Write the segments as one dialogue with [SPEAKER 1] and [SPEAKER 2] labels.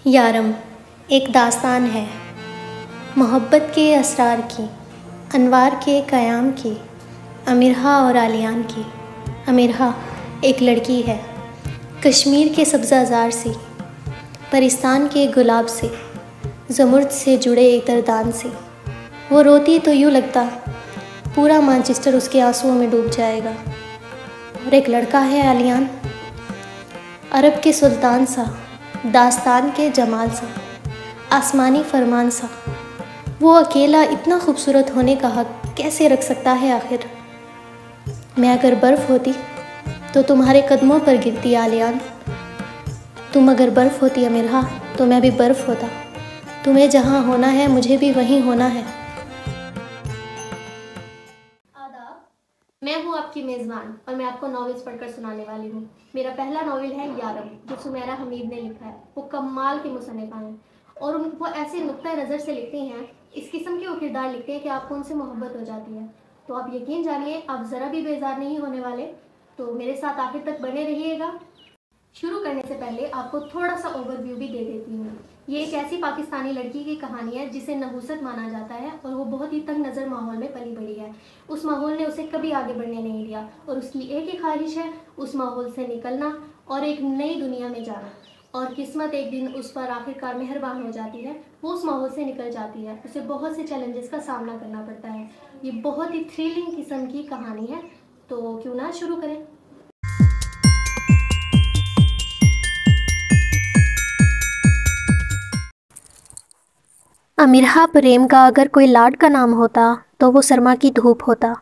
[SPEAKER 1] یارم ایک داستان ہے محبت کے اسرار کی، انوار کے قیام کی، امیرہا اور علیان کی۔ امیرہا ایک لڑکی ہے، کشمیر کے سبزہ زار سے، پرستان کے گلاب سے، زمرد سے جڑے عطردان سے۔ وہ روتی تو یوں لگتا پورا مانچسٹر اس کے آنسوؤں میں ڈوب جائے گا۔ اور ایک لڑکا ہے علیان، عرب کے سلطان سا، داستان کے جمال سا، آسمانی فرمان سا۔ وہ اکیلا اتنا خوبصورت ہونے کا حق کیسے رکھ سکتا ہے آخر؟ میں اگر برف ہوتی تو تمہارے قدموں پر گرتی علیان۔ تم اگر برف ہوتی امیرہا تو میں بھی برف ہوتا۔ تمہیں جہاں ہونا ہے مجھے بھی وہیں ہونا ہے۔
[SPEAKER 2] آداب، میں ہوں آپ کی میزبان اور میں آپ کو ناولز پڑھ کر سنانے والی ہوں۔ میرا پہلا ناول ہے یارم، جو سمیرہ حمید نے لکھا ہے۔ وہ کمال کے مصنفہ ہیں اور وہ ایسے نقطۂ نظر سے لکھتے ہیں، اس قسم کے وہ کردار لکھتے ہیں کہ آپ کو ان سے محبت ہو جاتی ہے۔ تو آپ یقین جانیے آپ ذرا بھی بیزار نہیں ہونے والے، تو میرے ساتھ آخر تک بنے رہیے گا۔ شروع کرنے سے پہلے آپ کو تھوڑا سا اوور ویو بھی دے دیتی ہوں۔ یہ ایک ایسی پاکستانی لڑکی کی کہانی ہے جسے نحوست مانا جاتا ہے اور وہ بہت ہی تنگ نظر ماحول میں پلی بڑھی ہے۔ اس ماحول نے اسے کبھی آگے بڑھنے نہیں دیا اور اس کی ایک ہی خواہش ہے اس ماحول سے نکلنا اور ایک نئی دنیا میں جانا۔ اور قسمت ایک دن اس پر آخر کار مہربان ہو جاتی ہے، وہ اس ماحول سے نکل جاتی ہے۔ اسے بہت سے چیلنجز کا سامنا کرنا پڑتا ہے۔ یہ بہت ہی تھرلنگ قسم کی کہانی ہے، تو کیوں نہ شروع کریں۔
[SPEAKER 1] امیرہا پریم کا اگر کوئی لاڈ کا نام ہوتا تو وہ سرما کی دھوپ ہوتا۔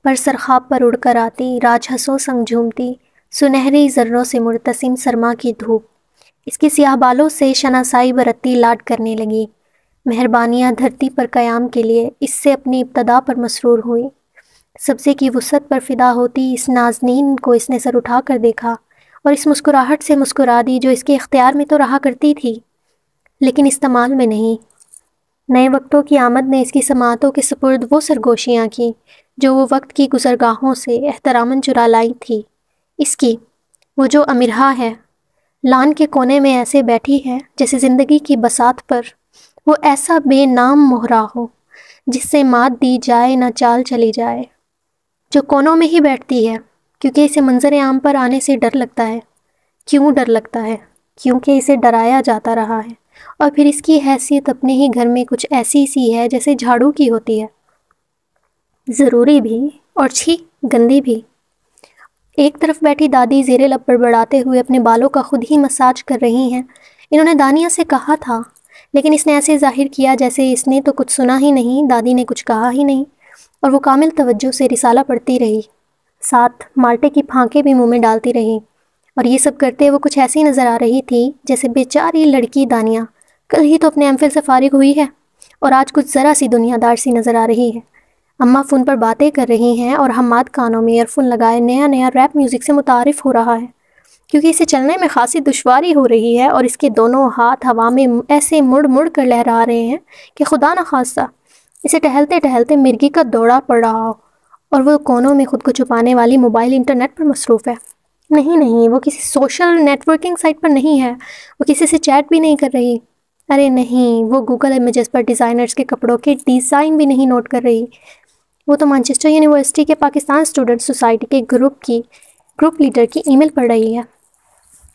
[SPEAKER 1] پر سرخاب پر اڑ کر آتی، راج ہنسوں سنگ جھومتی، سنہری ذروں سے مرتسم سرما کی دھوپ اس کے سیاہ بالوں سے شناسائی برتتی لاڈ کرنے لگی۔ مہربانیاں دھرتی پر قیام کے لیے اس سے اپنی ابتدا پر مسرور ہوئی۔ سبزے کی وسعت پر فدا ہوتی اس نازنین کو اس نے سر اٹھا کر دیکھا اور اس مسکراہٹ سے مسکرا دی جو اس کے اختیار میں تو رہا کرتی تھی لیکن استعمال میں نہیں۔ نئے وقتوں کی آمد نے اس کی سماعتوں کے سپرد وہ سرگوشیاں کی جو وہ وقت کی گزرگاہوں سے احتراماً چرا لائی تھی۔ اس کی وہ جو امیرہا ہے، لان کے کونے میں ایسے بیٹھی ہے جیسے زندگی کی بساط پر وہ ایسا بے نام مہرا ہو جس سے مات دی جائے نہ چال چلی جائے، جو کونوں میں ہی بیٹھتی ہے کیونکہ اسے منظر عام پر آنے سے ڈر لگتا ہے۔ کیوں ڈر لگتا ہے؟ کیونکہ اسے ڈرایا جاتا رہا ہے اور پھر اس کی حیثیت اپنے ہی گھر میں کچھ ایسی سی ہے جیسے جھاڑو کی ہوتی ہے، ضروری بھی اور چھی گندی بھی۔ ایک طرف بیٹھی دادی زیر لب بڑبڑاتے ہوئے اپنے بالوں کا خود ہی مساج کر رہی ہیں۔ انہوں نے دانیہ سے کہا تھا لیکن اس نے ایسے ظاہر کیا جیسے اس نے تو کچھ سنا ہی نہیں، دادی نے کچھ کہا ہی نہیں، اور وہ کامل توجہ سے رسالہ پڑھتی رہی، ساتھ مالٹے کی پھانکیں بھی منہ میں ڈالتی رہی۔ اور یہ سب کرتے وہ کچھ ایسی نظر آ رہی تھی جیسے بیچاری لڑکی دانیہ کل ہی تو اپنے ایم فل سے فارغ ہوئی ہے اور آج کچھ ذرا سی دنیا دار سی نظر آ رہی ہے۔ اماں فون پر باتیں کر رہی ہیں اور حماد کانوں میں ایئر فون لگائے نیا نیا ریپ میوزک سے متعارف ہو رہا ہے کیونکہ اسے چلنے میں خاصی دشواری ہو رہی ہے اور اس کے دونوں ہاتھ ہوا میں ایسے مڑ مڑ کر لہرا رہے ہیں کہ خدا نخواستہ اسے ٹہلتے ٹہلتے مرغی کا دوڑا پڑ رہا ہو اور وہ کونوں میں خود کو چھپانے والی موبائل انٹرنیٹ پر مصروف ہے۔ نہیں، وہ کسی سوشل نیٹ ورکنگ سائٹ پر نہیں ہے، وہ کسی سے چیٹ بھی نہیں کر رہی، ارے نہیں، وہ گوگل امیجز پر ڈیزائنرز کے کپڑوں کے ڈیزائن بھی نہیں نوٹ کر رہی، وہ تو مانچسٹر یونیورسٹی کے پاکستان اسٹوڈنٹ سوسائٹی کے گروپ لیڈر کی ای میل پڑھ رہی ہے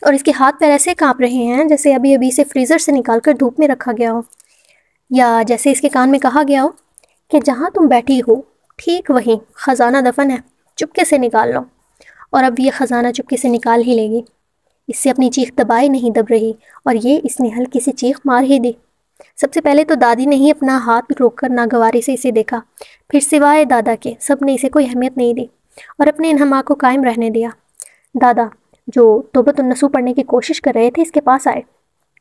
[SPEAKER 1] اور اس کے ہاتھ پیر ایسے کانپ رہے ہیں جیسے ابھی ابھی سے فریزر سے نکال کر دھوپ میں رکھا گیا ہو، یا جیسے اس کے کان میں کہا گیا ہو کہ جہاں تم بیٹھی ہو ٹھیک وہیں خزانہ دفن ہے، چپکے سے نکال لو۔ اور اب یہ خزانہ چپکے سے نکال ہی لے گی۔ اس سے اپنی چیخ دبائے نہیں دب رہی اور یہ اس نے ہلکی سی چیخ مار ہی دی۔ سب سے پہلے تو دادی نے ہی اپنا ہاتھ روک کر ناگواری سے اسے دیکھا، پھر سوائے دادا کے سب نے اسے کوئی اہمیت نہیں دی اور اپنے انہماک کو قائم رہنے دیا۔ دادا جو توبۃ النصوح پڑھنے کی کوشش کر رہے تھے اس کے پاس آئے۔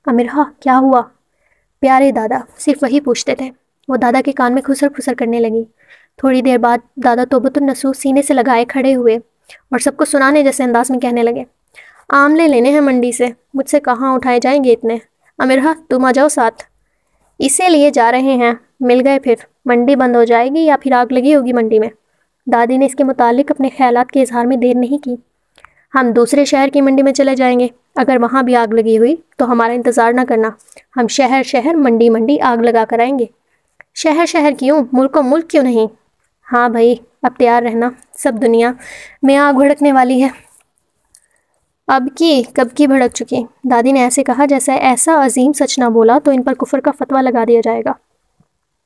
[SPEAKER 1] امیرہا کیا ہوا؟ پیارے دادا صرف وہی پوچھتے تھے۔ وہ دادا کے کان میں کھسر پھسر کرنے لگی۔ تھوڑی دیر بعد دادا توبۃ النصوح سینے سے لگائے کھڑے ہوئے اور سب کو سنانے جیسے انداز میں کہنے لگے، آملے لینے ہیں منڈی سے، مجھ سے کہاں اٹھائے جائیں گے اتنے، امیرہا تم آ جاؤ ساتھ، اسے لیے جا رہے ہیں، مل گئے، پھر منڈی بند ہو جائے گی یا پھر آگ لگی ہوگی منڈی میں۔ دادی نے اس کے متعلق اپنے خیالات کے اظہار میں دیر نہیں کی۔ ہم دوسرے شہر کی منڈی میں چلے جائیں گے، اگر وہاں بھی آگ لگی ہوئی تو ہمارا انتظار نہ کرنا، ہم شہر شہر منڈی منڈی آگ لگا کر آئیں گے۔ شہر شہر کیوں، ملک و ملک کیوں نہیں؟ ہاں بھائی، اب تیار رہنا، سب دنیا میں آگ بھڑکنے والی ہے۔ اب کی کب کی بھڑک چکی؟ دادی نے ایسے کہا جیسے ایسا عظیم سچ نہ بولا تو ان پر کفر کا فتویٰ لگا دیا جائے گا۔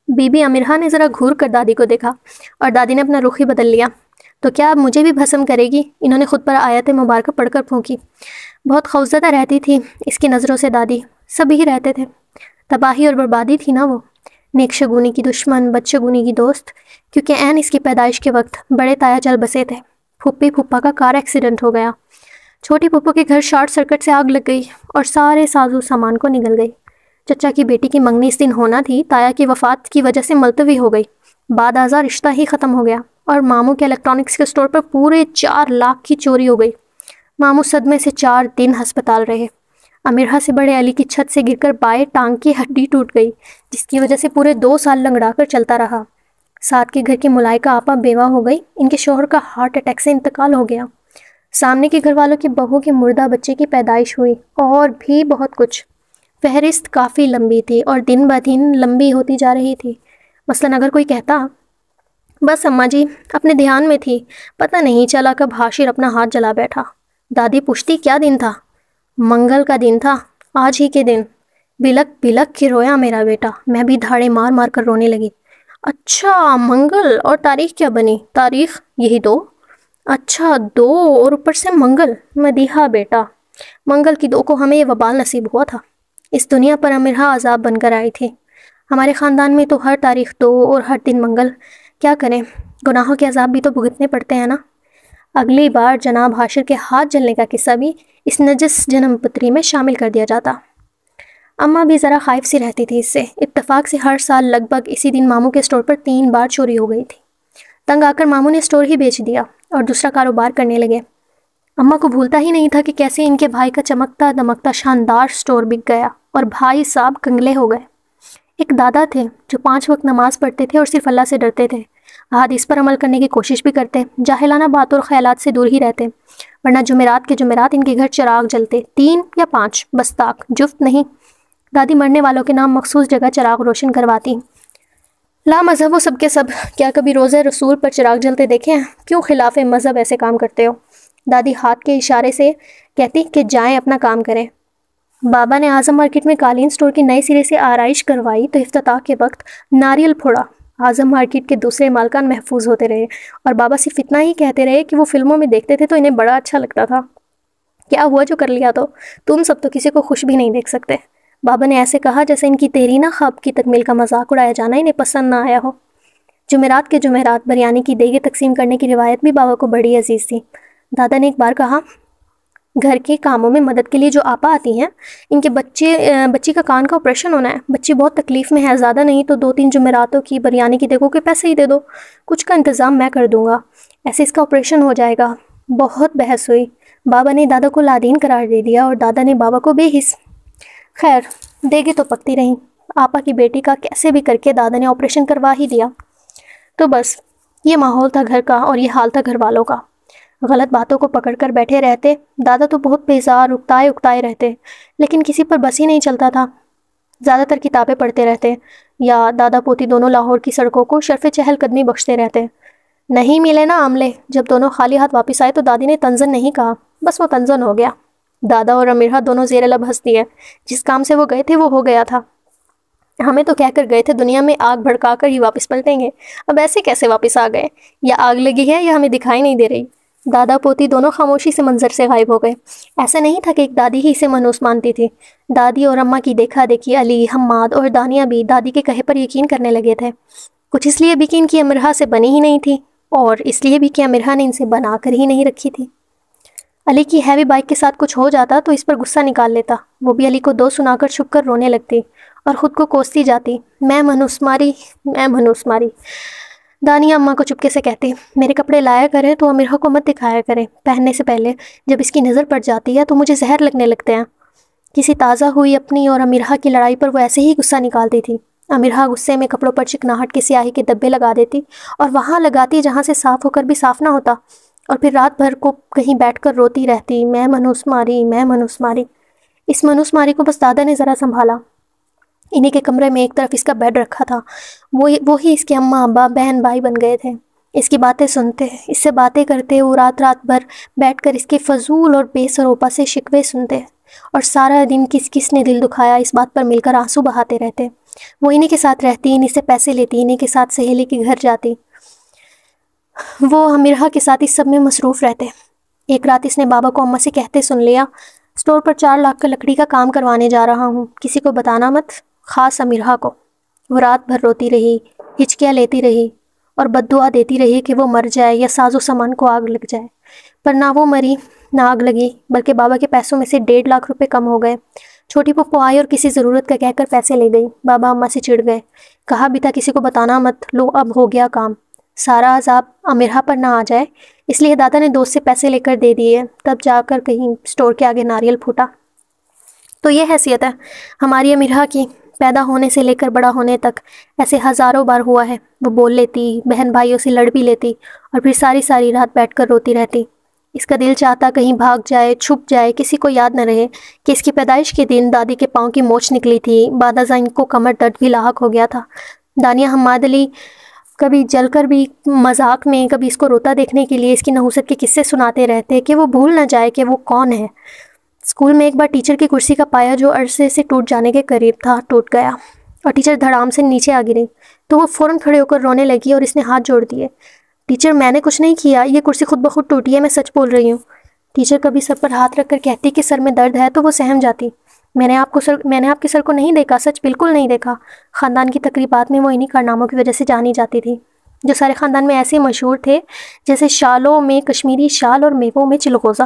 [SPEAKER 1] بی بی امرہ نے ذرا گھور کر دادی کو دیکھا اور دادی نے اپنا رخ ہی بدل لیا۔ تو کیا اب مجھے بھی بھسم کرے گی؟ انہوں نے خود پر آیت مبارکہ پڑھ کر پھونکی۔ بہت خوفزدہ رہتی تھی اس کی نظروں سے دادی، سب ہی رہتے تھے، تباہی اور بربادی تھی نا وہ، نیک شگونی کی دشمن، بد شگونی کی دوست، کیونکہ عین اس کی پیدائش کے وقت بڑے تایا چل بسے تھے۔ پھپھی پھپھا کا کار ایکسیڈنٹ ہو گیا، چھوٹی پھپھو کے گھر شارٹ سرکٹ سے آگ لگ گئی اور سارے سازو سامان کو نگل گئی۔ چچا کی بیٹی کی منگنی اس دن ہونا تھی، تایا کی وفات کی وجہ سے ملتوی ہو گئی، بعد ازاں رشتہ ہی ختم ہو گیا، اور ماموں کے الیکٹرانکس کے سٹور پر پورے 4 لاکھ کی چوری ہو گئی۔ ماموں صدمے سے 4 دن ہسپتال رہے۔ امرہ سے بڑے علی کی چھت سے گر کر بائیں ٹانگ کی ہڈی ٹوٹ گئی، جس کی وجہ سے پورے 2 سال لنگڑا کر چلتا رہا۔ ساتھ کے گھر کی ملائکہ آپا بیوہ ہو گئی، ان کے شوہر کا ہارٹ اٹیک سے انتقال ہو گیا۔ سامنے کے گھر والوں کی بہو کے مردہ بچے کی پیدائش ہوئی، اور بھی بہت کچھ۔ فہرست کافی لمبی تھی اور دن بہ دن لمبی ہوتی جا رہی تھی۔ مثلاً اگر کوئی کہتا، بس اماں جی اپنے دھیان میں تھی، پتہ نہیں چلا کب حاشر اپنا ہاتھ جلا بیٹھا، دادی پوچھتی کیا دن تھا؟ منگل کا دن تھا، آج ہی کے دن۔ بلک بلک کے رویا میرا بیٹا، میں بھی دھاڑے مار مار کر رونے لگی۔ اچھا منگل، اور تاریخ کیا بنی؟ تاریخ یہی 2۔ اچھا 2 اور اوپر سے منگل، مدیحہ بیٹا، منگل کی 2 کو ہمیں یہ وبال نصیب ہوا تھا۔ اس دنیا پر امرہ عذاب بن کر آئی تھی۔ ہمارے خاندان میں تو ہر تاریخ 2 اور ہر دن منگل، کیا کریں، گناہوں کے عذاب بھی تو بھگتنے پڑتے ہیں نا۔ اگلی بار جناب حاشر کے ہاتھ جلنے کا قصہ بھی اس نجس جنم پتری میں شامل کر دیا جاتا۔ اماں بھی ذرا خائف سی رہتی تھی اس سے۔ اتفاق سے ہر سال لگ بھگ اسی دن ماموں کے سٹور پر 3 بار چوری ہو گئی تھی۔ تنگ آ کر ماموں نے سٹور ہی بیچ دیا اور دوسرا کاروبار کرنے لگے۔ اماں کو بھولتا ہی نہیں تھا کہ کیسے ان کے بھائی کا چمکتا دمکتا شاندار سٹور بک گیا اور بھائی صاحب کنگلے ہو گئے۔ ایک دادا تھے جو 5 وقت نماز پڑھتے تھے اور صرف اللہ سے ڈرتے تھے، احادیث پر عمل کرنے کی کوشش بھی کرتے، جاہلانہ باتوں اور خیالات سے دور ہی رہتے، ورنہ جمعرات کے جمعرات ان کے گھر چراغ جلتے، 3 یا 5، بس طاق جفت نہیں۔ دادی مرنے والوں کے نام مخصوص جگہ چراغ روشن کرواتی۔ لا مذہب و سب کے سب، کیا کبھی روزہ رسول پر چراغ جلتے دیکھے ہیں؟ کیوں خلاف مذہب ایسے کام کرتے ہو؟ دادی ہاتھ کے اشارے سے کہتی کہ جائیں اپنا کام کریں۔ بابا نے اعظم مارکیٹ میں قالین سٹور کی نئے سرے سے آرائش کروائی تو افتتاح کے وقت ناریل پھوڑا۔ اعظم مارکیٹ کے دوسرے مالکان محفوظ ہوتے رہے اور بابا صرف اتنا ہی کہتے رہے کہ وہ فلموں میں دیکھتے تھے تو انہیں بڑا اچھا لگتا تھا۔ کیا ہوا جو کر لیا تو، تم سب تو کسی کو خوش بھی نہیں دیکھ سکتے۔ بابا نے ایسے کہا جیسے ان کی دیرینہ خواب کی تکمیل کا مذاق اڑایا جانا انہیں پسند نہ آیا ہو۔ جمعرات کے جمعرات بریانی کی دیگیں تقسیم کرنے کی روایت بھی بابا کو بڑی عزیز تھی۔ دادا نے ایک بار کہا، گھر کے کاموں میں مدد کے لیے جو آپا آتی ہیں، ان کے بچی کا کان کا آپریشن ہونا ہے، بچی بہت تکلیف میں ہے، زیادہ نہیں تو 2-3 جمعراتوں کی بریانی کی دیگوں کے پیسے ہی دے دو، کچھ کا انتظام میں کر دوں گا، ایسے اس کا آپریشن ہو جائے گا۔ بہت بحث ہوئی، بابا نے دادا کو لادین قرار دے دیا اور دادا نے بابا کو بے حس۔ خیر دیگیں تو پکتی رہیں، آپا کی بیٹی کا کیسے بھی کر کے دادا نے آپریشن کروا ہی دیا۔ تو بس یہ ماحول تھا گھر کا اور یہ حال تھا گھر والوں کا۔ غلط باتوں کو پکڑ کر بیٹھے رہتے، دادا تو بہت بیزار اکتائے رہتے، لیکن کسی پر بس ہی نہیں چلتا تھا۔ زیادہ تر کتابیں پڑھتے رہتے یا دادا پوتی دونوں لاہور کی سڑکوں کو شرف چہل قدمی بخشتے رہتے۔ نہیں ملے نا آملے، جب دونوں خالی ہاتھ واپس آئے تو دادی نے تنزن نہیں کہا، بس وہ تنزن ہو گیا۔ دادا اور امرہ دونوں زیر لب ہنستی ہے، جس کام سے وہ گئے تھے وہ ہو گیا تھا۔ ہمیں تو کہہ کر گئے تھے دنیا میں آگ بھڑکا کر ہی واپس پلٹیں گے، اب ایسے کیسے واپس آ گئے؟ یا آگ لگی ہے یا ہمیں دکھائی نہیں دے رہی؟ دادا پوتی دونوں خاموشی سے منظر سے غائب ہو گئے۔ ایسا نہیں تھا کہ ایک دادی ہی اسے منحوس مانتی تھی، دادی اور اماں کی دیکھا دیکھی علی، حماد اور دانیہ بھی دادی کے کہے پر یقین کرنے لگے تھے، کچھ اس لیے بھی کہ ان کی امرہ سے بنی ہی نہیں تھی، اور اس لیے بھی کہ امرہ نے ان سے بنا کر ہی نہیں رکھی تھی۔ علی کی ہیوی بائک کے ساتھ کچھ ہو جاتا تو اس پر غصہ نکال لیتا، وہ بھی علی کو 2 سنا کر چھپ کر رونے لگتی اور خود کو کوستی جاتی، میں منحوس ماری۔ دانیہ اماں کو چپکے سے کہتی، میرے کپڑے لایا کریں تو امرہ کو مت دکھایا کریں، پہننے سے پہلے جب اس کی نظر پڑ جاتی ہے تو مجھے زہر لگنے لگتے ہیں۔ کسی تازہ ہوئی اپنی اور امرہ کی لڑائی پر وہ ایسے ہی غصہ نکالتی تھی۔ امرہ غصے میں کپڑوں پر چکناہٹ کے سیاہی کے دبے لگا دیتی اور وہاں لگاتی جہاں سے صاف ہو کر بھی صاف نہ ہوتا، اور پھر رات بھر کو کہیں بیٹھ کر روتی رہتی، میں منوس ماری، میں منوس ماری۔ اس منوس ماری کو بس دادا نے ذرا سنبھالا۔ انہی کے کمرے میں ایک طرف اس کا بیڈ رکھا تھا، وہی اس کے اماں ابا بہن بھائی بن گئے تھے۔ اس کی باتیں سنتے، اس سے باتیں کرتے، وہ رات بھر بیٹھ کر اس کے فضول اور بے سروپا سے شکوے سنتے، اور سارا دن کس نے دل دکھایا اس بات پر مل کر آنسو بہاتے رہتے۔ وہ انہی کے ساتھ رہتی، انہی سے پیسے لیتی، انہی کے ساتھ سہیلی کے گھر جاتی، وہ امرہ کے ساتھ اس سب میں مصروف رہتے۔ ایک رات اس نے بابا کو اماں سے کہتے سن لیا، اسٹور پر 4 لاکھ کا لکڑی کا کام کروانے جا رہا ہوں، کسی کو بتانا مت، خاص امرہ کو۔ وہ رات بھر روتی رہی، ہچکیاں لیتی رہی اور بد دعا دیتی رہی کہ وہ مر جائے یا ساز و سامان کو آگ لگ جائے، پر نہ وہ مری نہ آگ لگی، بلکہ بابا کے پیسوں میں سے 1.5 لاکھ روپے کم ہو گئے۔ چھوٹی پھپھو آئی اور کسی ضرورت کا کہہ کر پیسے لے گئی۔ بابا اماں سے چڑ گئے، کہا بھی تھا کسی کو بتانا مت، لو اب ہو گیا کام، سارا عذاب امرہ پر نہ آ جائے، اس لیے دادا نے دوست سے پیسے لے کر دے دیے، تب جا کر کہیں اسٹور کے آگے ناریل پھوٹا۔ تو یہ حیثیت ہے ہماری امرہ کی، پیدا ہونے سے لے کر بڑا ہونے تک ایسے ہزاروں بار ہوا ہے۔ وہ بول لیتی، بہن بھائیوں سے لڑ بھی لیتی، اور پھر ساری رات بیٹھ کر روتی رہتی۔ اس کا دل چاہتا کہیں بھاگ جائے، چھپ جائے، کسی کو یاد نہ رہے کہ اس کی پیدائش کے دن دادی کے پاؤں کی موچ نکلی تھی، بعد ازاں ان کو کمر درد بھی لاحق ہو گیا تھا۔ دانیہ حماد علی کبھی جل کر بھی مذاق میں، کبھی اس کو روتا دیکھنے کے لیے اس کی نحوست کے قصے سناتے رہتے کہ وہ بھول نہ جائے کہ وہ کون ہے۔ اسکول میں ایک بار ٹیچر کی کرسی کا پایا جو عرصے سے ٹوٹ جانے کے قریب تھا، ٹوٹ گیا اور ٹیچر دھڑام سے نیچے آ گری، تو وہ فوراً کھڑے ہو کر رونے لگی اور اس نے ہاتھ جوڑ دیے۔ ٹیچر میں نے کچھ نہیں کیا، یہ کرسی خود بخود ٹوٹی ہے، میں سچ بول رہی ہوں۔ ٹیچر کبھی سر پر ہاتھ رکھ کر کہتی کہ سر میں درد ہے تو وہ سہم جاتی۔ میں نے آپ کے سر کو نہیں دیکھا، سچ بالکل نہیں دیکھا۔ خاندان کی تقریبات میں وہ انہی کارناموں کی وجہ سے جانی جاتی تھی، جو سارے خاندان میں ایسے مشہور تھے جیسے شالوں میں کشمیری شال اور میووں میں چلغوزہ۔